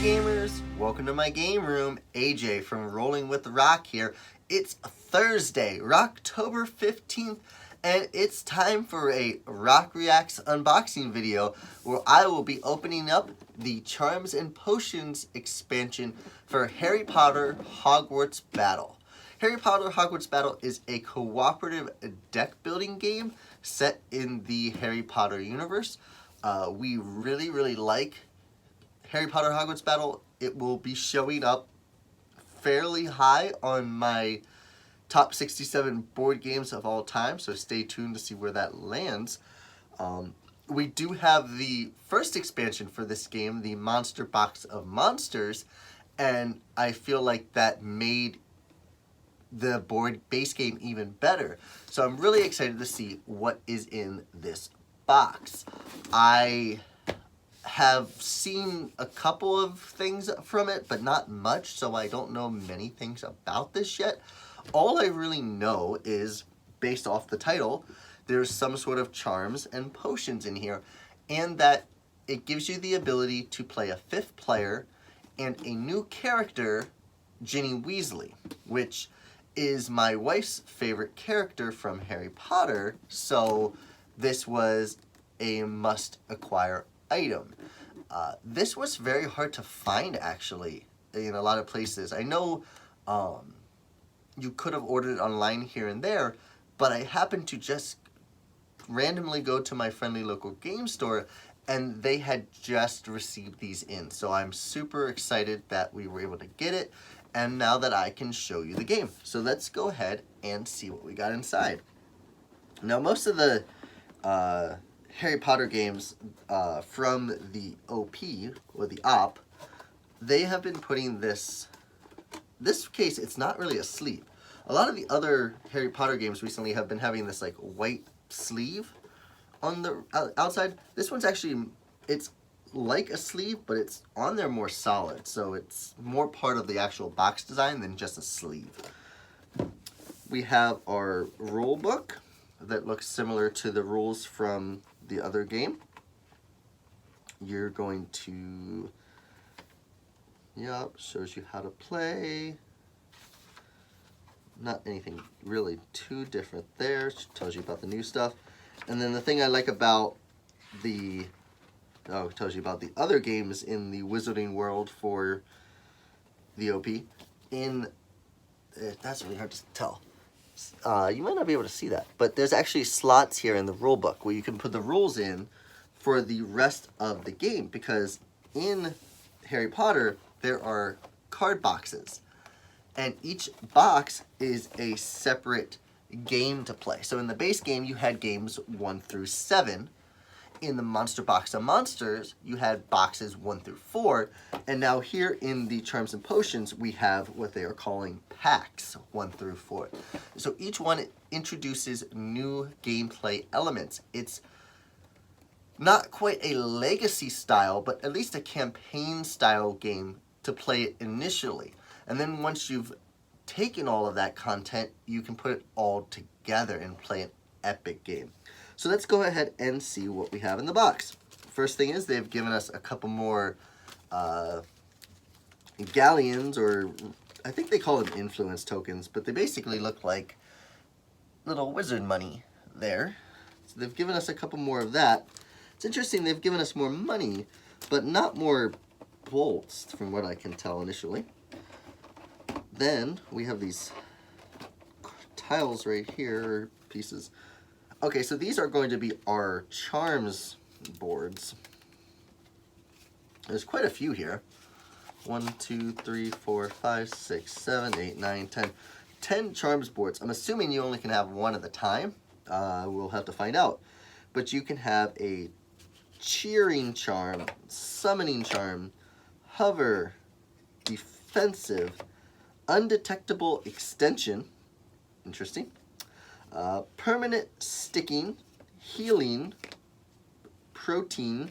gamers, welcome to my game room. AJ from Rolling with the Rock here. It's Thursday, ROCtober 15th, and it's time for a Rock Reacts unboxing video where I will be opening up the Charms and Potions expansion for Harry Potter Hogwarts Battle. Harry Potter Hogwarts Battle is a cooperative deck building game set in the Harry Potter universe. We really like Harry Potter Hogwarts Battle. It will be showing up fairly high on my top 67 board games of all time, so stay tuned to see where that lands. We do have the first expansion for this game, the Monster Box of Monsters, and I feel like that made the board base game even better. So I'm really excited to see what is in this box. I have seen a couple of things from it, but not much, so I don't know many things about this yet. All I really know is, based off the title, there's some sort of charms and potions in here, and that it gives you the ability to play a fifth player and a new character, Ginny Weasley, which is my wife's favorite character from Harry Potter, so this was a must-acquire item. This was very hard to find, actually, in a lot of places. I know you could have ordered it online here and there, but I happened to just randomly go to my friendly local game store, and they had just received these in. So I'm super excited that we were able to get it, and now that I can show you the game. So let's go ahead and see what we got inside. Now, most of the Harry Potter games from the OP, or the OP, they have been putting this case, it's not really a sleeve. A lot of the other Harry Potter games recently have been having this like white sleeve on the outside. This one's actually, it's like a sleeve, but it's on there more solid, so it's more part of the actual box design than just a sleeve. We have our rule book that looks similar to the rules from the other game. You're going to, yep, shows you how to play. Not anything really too different there. It tells you about the new stuff. And then the thing I like about the, it tells you about the other games in the Wizarding world for the OP. That's really hard to tell. You might not be able to see that, but there's actually slots here in the rule book where you can put the rules in for the rest of the game, because in Harry Potter there are card boxes, and each box is a separate game to play. So in the base game you had games 1 through 7. In the Monster Box of Monsters, you had boxes 1 through 4, and now here in the Charms and Potions, we have what they are calling packs 1 through 4. So each one introduces new gameplay elements. It's not quite a legacy style, but at least a campaign style game to play it initially. And then once you've taken all of that content, you can put it all together and play an epic game. So let's go ahead and see what we have in the box. First thing is they've given us a couple more galleons, or I think they call them influence tokens, but they basically look like little wizard money there. So they've given us a couple more of that. It's interesting, they've given us more money, but not more bolts, from what I can tell initially. Then we have these tiles right here, pieces. Okay, so these are going to be our charms boards. There's quite a few here. 1, 2, 3, 4, 5, 6, 7, 8, 9, 10. 10 charms boards. I'm assuming you only can have one at a time. We'll have to find out. But you can have a cheering charm, summoning charm, hover, defensive, undetectable extension. Interesting. Permanent sticking, healing, protein,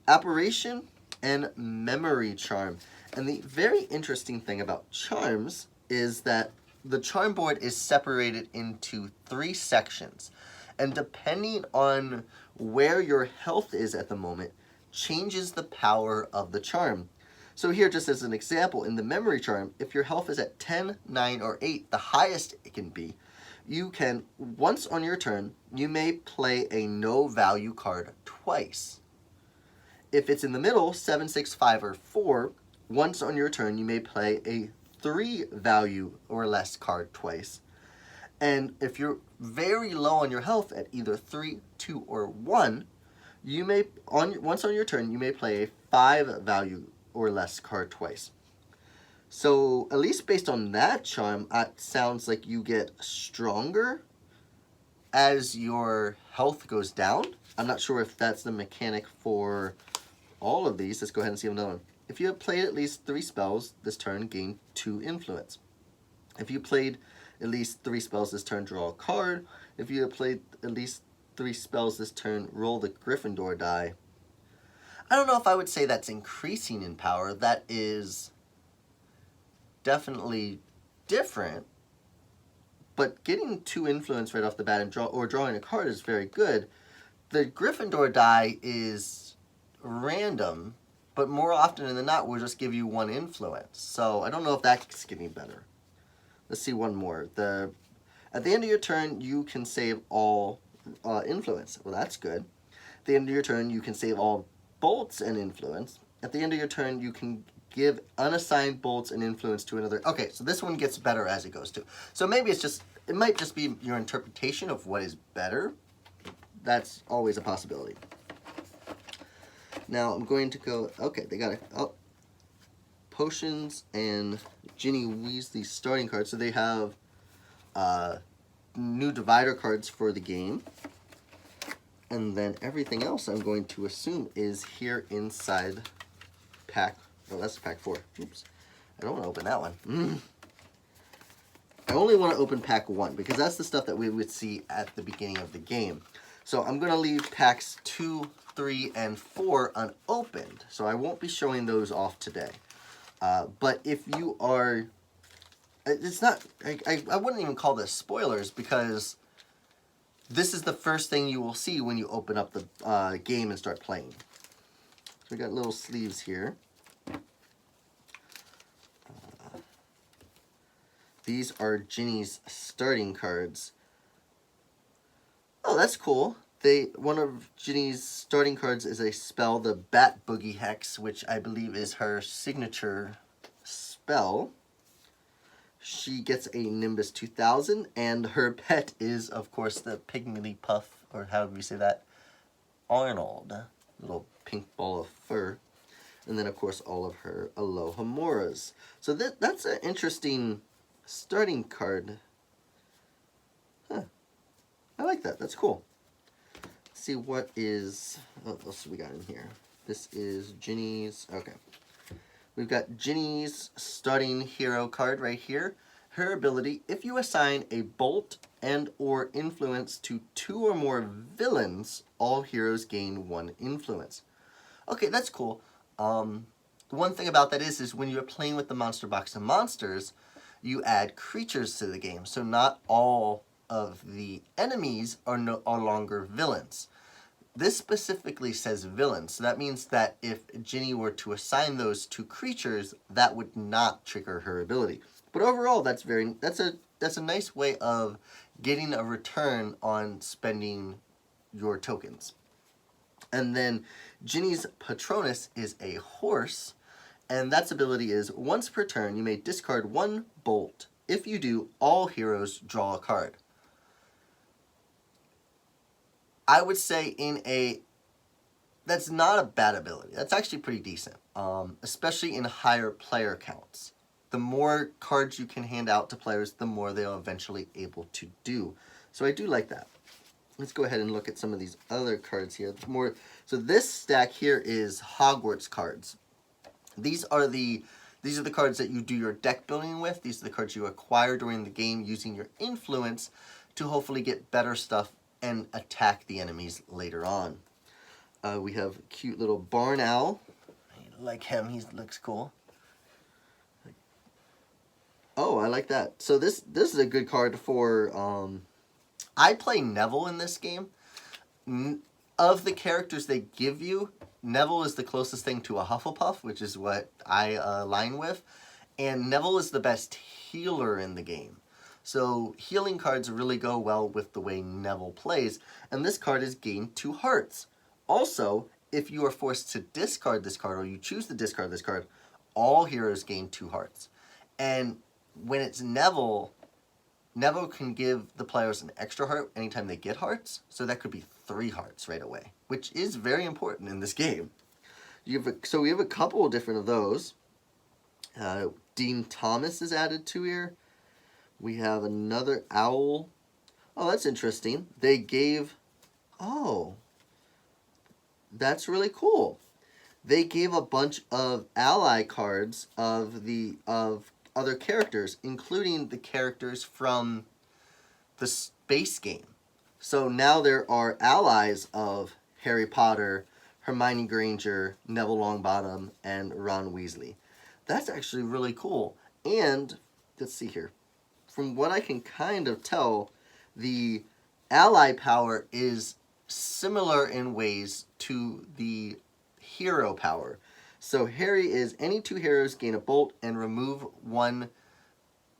apparition, and memory charm. And the very interesting thing about charms is that the charm board is separated into 3 sections. And depending on where your health is at the moment, changes the power of the charm. So here, just as an example, in the memory charm, if your health is at 10, 9, or 8, the highest it can be, you can, once on your turn, you may play a no value card twice. If it's in the middle, 7, 6, 5, or 4, once on your turn, you may play a 3 value or less card twice. And if you're very low on your health at either 3, 2, or 1, you may, once on your turn, you may play a 5 value or less card twice. So, at least based on that charm, it sounds like you get stronger as your health goes down. I'm not sure if that's the mechanic for all of these. Let's go ahead and see another one. If you have played at least 3 spells this turn, gain 2 influence. If you played at least 3 spells this turn, draw a card. If you have played at least 3 spells this turn, roll the Gryffindor die. I don't know if I would say that's increasing in power. That is definitely different, but getting 2 influence right off the bat and drawing a card is very good. The Gryffindor die is random, but more often than not will just give you 1 influence. So I don't know if that's getting better. Let's see one more. At the end of your turn, you can save all influence. Well, that's good. At the end of your turn, you can save all bolts and influence. At the end of your turn, you can give unassigned bolts and influence to another. Okay, so this one gets better as it goes too. So maybe it might just be your interpretation of what is better. That's always a possibility. Now I'm going to go, okay, they got potions and Ginny Weasley starting cards. So they have new divider cards for the game. And then everything else I'm going to assume is here inside pack. Oh, that's pack 4. Oops. I don't want to open that one. I only want to open pack 1 because that's the stuff that we would see at the beginning of the game. So I'm going to leave packs 2, 3, and 4 unopened. So I won't be showing those off today. But if you are... It's not... I wouldn't even call this spoilers because this is the first thing you will see when you open up the game and start playing. So we got little sleeves here. These are Ginny's starting cards. Oh, that's cool. One of Ginny's starting cards is a spell, the Bat Boogie Hex, which I believe is her signature spell. She gets a Nimbus 2000, and her pet is, of course, the Pygmy Puff, or how do we say that? Arnold. Little pink ball of fur. And then, of course, all of her Alohamoras. So that's an interesting starting card. Huh. I like that. That's cool. Let's see what is... what else do we got in here? This is Ginny's... Okay. We've got Ginny's starting hero card right here. Her ability, if you assign a bolt and or influence to 2 or more villains, all heroes gain 1 influence. Okay, that's cool. The one thing about that is when you're playing with the Monster Box of Monsters, you add creatures to the game. So not all of the enemies are no longer villains. This specifically says villains, so that means that if Ginny were to assign those to creatures, that would not trigger her ability. But overall, that's a nice way of getting a return on spending your tokens. And then Ginny's Patronus is a horse, and that's ability is once per turn you may discard 1 bolt. If you do, all heroes draw a card. I would say that's not a bad ability. That's actually pretty decent, especially in higher player counts. The more cards you can hand out to players, the more they'll eventually able to do. So I do like that. Let's go ahead and look at some of these other cards here. So this stack here is Hogwarts cards. These are the cards that you do your deck building with. These are the cards you acquire during the game using your influence to hopefully get better stuff and attack the enemies later on. We have a cute little barn owl. I like him, he looks cool. Oh, I like that. So this is a good card for... I play Neville in this game. Of the characters they give you, Neville is the closest thing to a Hufflepuff, which is what I align with. And Neville is the best healer in the game. So healing cards really go well with the way Neville plays. And this card is gain 2 hearts. Also, if you are forced to discard this card, or you choose to discard this card, all heroes gain 2 hearts. And when it's Neville, Neville can give the players an extra heart anytime they get hearts. So that could be 3 hearts right away, which is very important in this game. So we have a couple of different of those. Dean Thomas is added to here. We have another owl. Oh, that's interesting. They gave... Oh, that's really cool. They gave a bunch of ally cards of other characters, including the characters from the space game. So now there are allies of Harry Potter, Hermione Granger, Neville Longbottom, and Ron Weasley. That's actually really cool. And, let's see here. From what I can kind of tell, the ally power is similar in ways to the hero power. So Harry is any 2 heroes gain a bolt and remove 1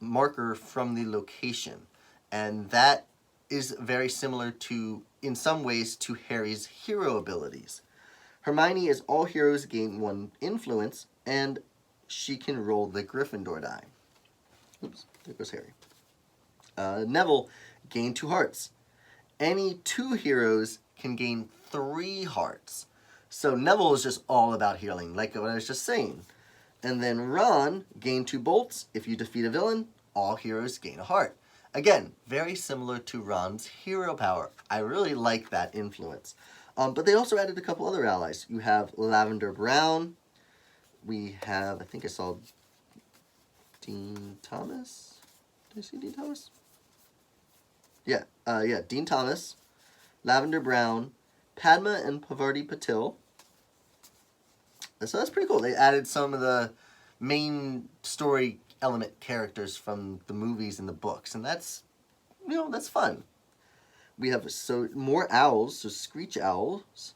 marker from the location. And that is very similar to, in some ways, to Harry's hero abilities. Hermione is all heroes gain 1 influence, and she can roll the Gryffindor die. Oops, there goes Harry. Neville, gain 2 hearts. Any 2 heroes can gain 3 hearts. So Neville is just all about healing, like what I was just saying. And then Ron, gain 2 bolts. If you defeat a villain, all heroes gain a heart. Again, very similar to Ron's hero power. I really like that influence. But they also added a couple other allies. You have Lavender Brown. We have, I think I saw Dean Thomas. Did I see Dean Thomas? Yeah, Dean Thomas, Lavender Brown, Padma and Pavarti Patil. So that's pretty cool. They added some of the main story element characters from the movies and the books, and that's, that's fun. We have more owls, so Screech Owls.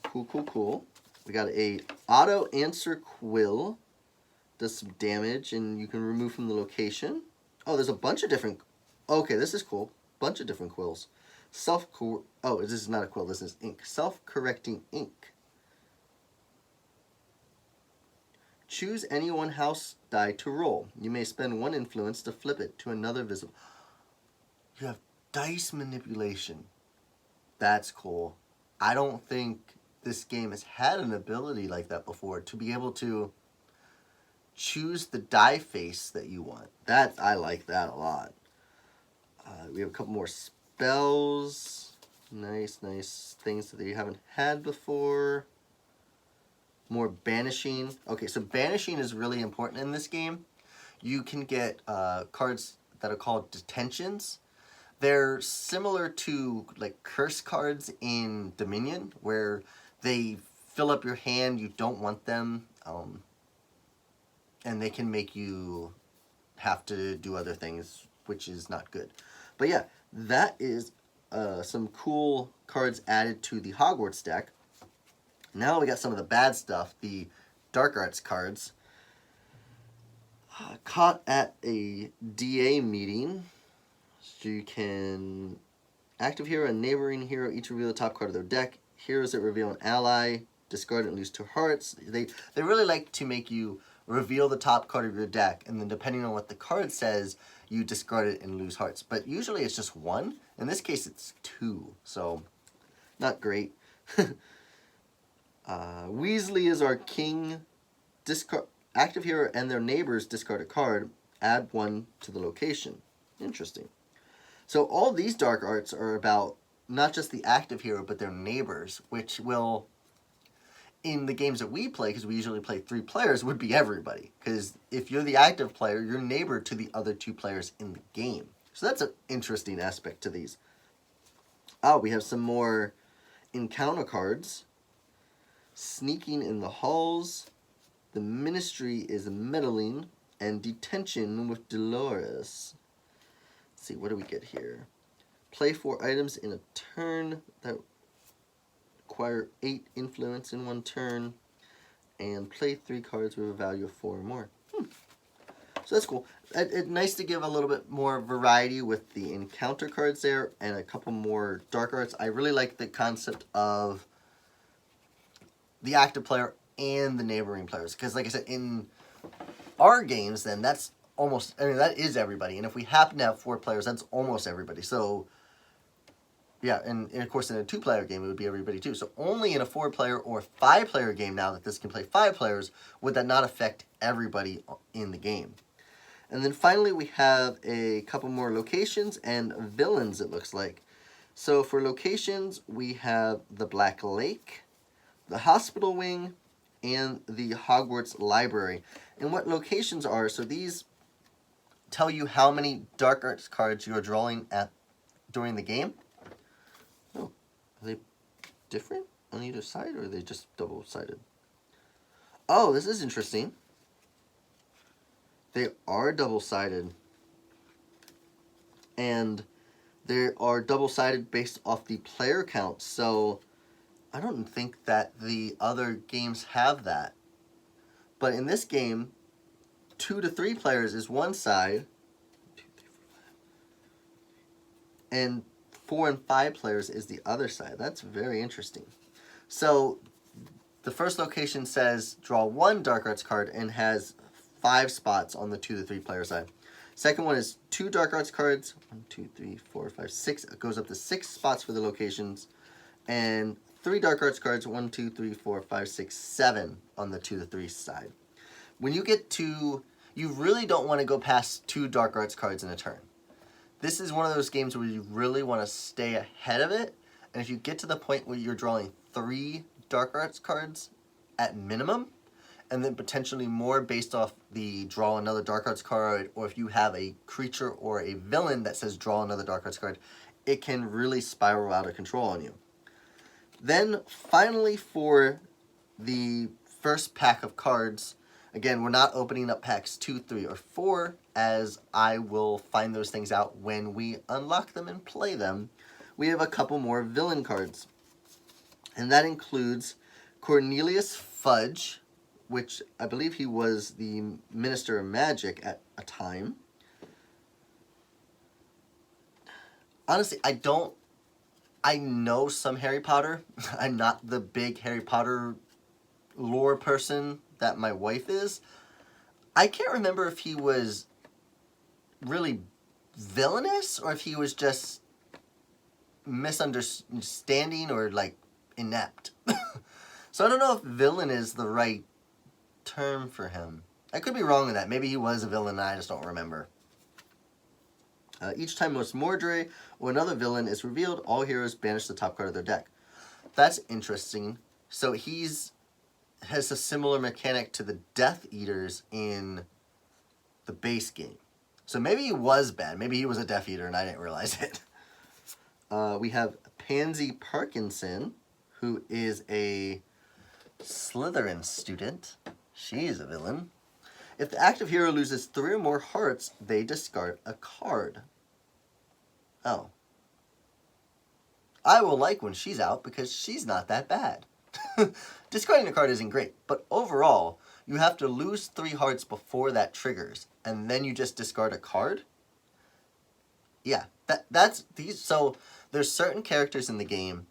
Cool. We got a auto answer quill. Does some damage, and you can remove from the location. Oh, there's a bunch of different... Okay, this is cool. Bunch of different quills. Oh, this is not a quill. This is ink. Self-correcting ink. Choose any 1 house die to roll. You may spend 1 influence to flip it to another visible... You have dice manipulation. That's cool. I don't think this game has had an ability like that before, to be able to choose the die face that you want. I like that a lot. We have a couple more spells. Nice things that you haven't had before. More banishing. Okay, so banishing is really important in this game. You can get cards that are called detentions. They're similar to like curse cards in Dominion, where they fill up your hand, you don't want them, and they can make you have to do other things, which is not good. But yeah, that is some cool cards added to the Hogwarts deck. Now we got some of the bad stuff, the Dark Arts cards. Caught at a DA meeting. So you can active hero and neighboring hero each reveal the top card of their deck. Heroes that reveal an ally, discard it and lose 2 hearts. They really like to make you reveal the top card of your deck, and then depending on what the card says, you discard it and lose hearts. But usually it's just 1. In this case, it's 2. So, not great. Weasley is our king. Discard active hero and their neighbors discard a card. Add 1 to the location. Interesting. So all these dark arts are about not just the active hero, but their neighbors, which will, in the games that we play, because we usually play 3 players, would be everybody. Because if you're the active player, you're neighbor to the other 2 players in the game. So that's an interesting aspect to these. Oh, we have some more encounter cards. Sneaking in the halls. The ministry is meddling. And detention with Dolores. Let's see, what do we get here? Play 4 items in a turn that acquire 8 influence in one turn, and play 3 cards with a value of 4 or more. So that's cool. It's nice to give a little bit more variety with the encounter cards there and a couple more dark arts. I really like the concept of the active player and the neighboring players, because like I said, in our games, then that's almost, I mean, that is everybody. And if we happen to have 4 players, that's almost everybody. So yeah, and of course in a 2-player game, it would be everybody too. So only in a 4-player or 5-player game now that this can play 5 players, would that not affect everybody in the game. And then finally we have a couple more locations and villains, it looks like. So for locations, we have the Black Lake, the Hospital Wing, and the Hogwarts Library. And what locations are, so these tell you how many dark arts cards you are drawing at during the game. Oh, are they different on either side, or are they just double-sided? Oh, this is interesting. They are double-sided. And they are double-sided based off the player count. So I don't think that the other games have that. But in this game, 2 to 3 players is one side, 2, 3, 4, 5, and 4 and 5 players is the other side. That's very interesting. So the first location says draw 1 dark arts card and has 5 spots on the 2 to 3 player side. Second one is 2 dark arts cards, 1, 2, 3, 4, 5, 6. It goes up to 6 spots for the locations, and 3 dark arts cards, 1, 2, 3, 4, 5, 6, 7 on the 2 to 3 side. When you get to, you really don't want to go past 2 dark arts cards in a turn. This is one of those games where you really want to stay ahead of it, and if you get to the point where you're drawing 3 dark arts cards at minimum, and then potentially more based off the draw another dark arts card, or if you have a creature or a villain that says draw another dark arts card, it can really spiral out of control on you. Then finally, for the first pack of cards, again, we're not opening up packs 2, 3, or 4, as I will find those things out when we unlock them and play them. We have a couple more villain cards, and that includes Cornelius Fudge, which I believe he was the Minister of Magic at a time. Honestly, I know some Harry Potter. I'm not the big Harry Potter lore person that my wife is. I can't remember if he was really villainous or if he was just misunderstanding or like inept. So I don't know if villain is the right term for him. I could be wrong with that. Maybe he was a villain and I just don't remember. Each time Most Mordre or another villain is revealed, all heroes banish the top card of their deck. That's interesting. So has a similar mechanic to the Death Eaters in the base game. So maybe he was bad. Maybe he was a Death Eater and I didn't realize it. We have Pansy Parkinson, who is a Slytherin student. She's a villain. If the active hero loses 3 or more hearts, they discard a card. Oh. I will like when she's out because she's not that bad. Discarding a card isn't great, but overall, you have to lose 3 hearts before that triggers, and then you just discard a card? Yeah, that's these. So there's certain characters in the game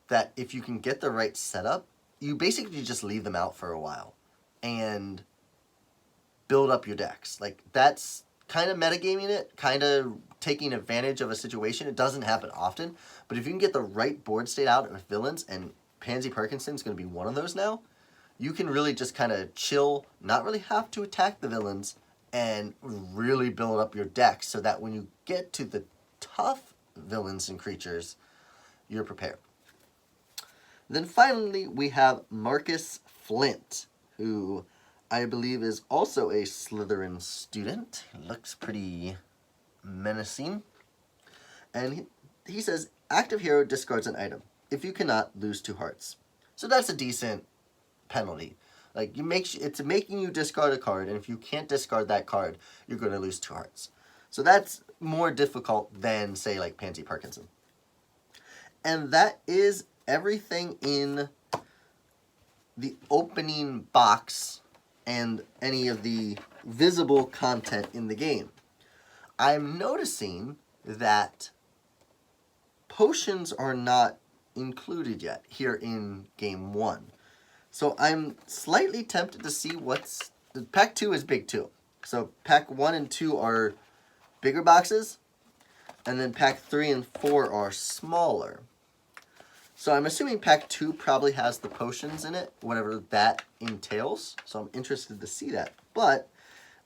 that if you can get the right setup, you basically just leave them out for a while and build up your decks. Like, that's kind of metagaming it, kind of taking advantage of a situation. It doesn't happen often, but if you can get the right board state out with villains, and Pansy Parkinson's going to be one of those now, you can really just kind of chill, not really have to attack the villains, and really build up your deck so that when you get to the tough villains and creatures, you're prepared. Then finally, we have Marcus Flint, who I believe is also a Slytherin student. Looks pretty menacing. And he says, active hero discards an item. If you cannot, lose 2 hearts. So that's a decent penalty. Like, it's making you discard a card, and if you can't discard that card, you're going to lose 2 hearts. So that's more difficult than, say, like Pansy Parkinson. And that is everything in the opening box and any of the visible content in the game. I'm noticing that potions are not included yet here in Game 1. So I'm slightly tempted to see what's... Pack 2 is big too. So Pack 1 and 2 are bigger boxes, and then Pack 3 and 4 are smaller. So I'm assuming Pack 2 probably has the potions in it, whatever that entails. So I'm interested to see that. But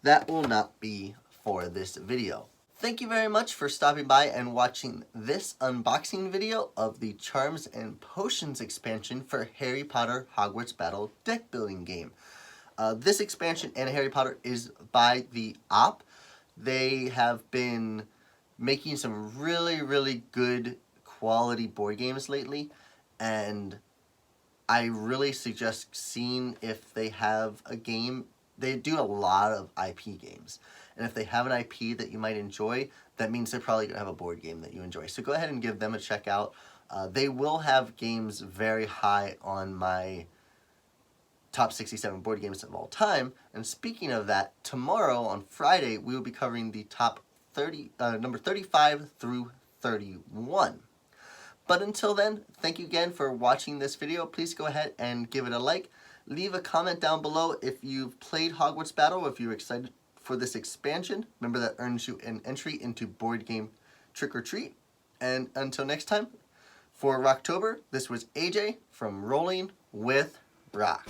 that will not be for this video. Thank you very much for stopping by and watching this unboxing video of the Charms and Potions expansion for Harry Potter Hogwarts Battle deck building game. This expansion and Harry Potter is by the Op. They have been making some really good quality board games lately, and I really suggest seeing if they have a game. They do a lot of IP games, and if they have an IP that you might enjoy, that means they're probably going to have a board game that you enjoy. So go ahead and give them a check out. They will have games very high on my top 67 board games of all time. And speaking of that, tomorrow on Friday, we will be covering the top 30, number 35 through 31. But until then, thank you again for watching this video. Please go ahead and give it a like. Leave a comment down below if you've played Hogwarts Battle, if you're excited for this expansion. Remember, that earns you an entry into Board Game Trick or Treat. And until next time, for ROCtober, this was AJ from Rolling with Rock.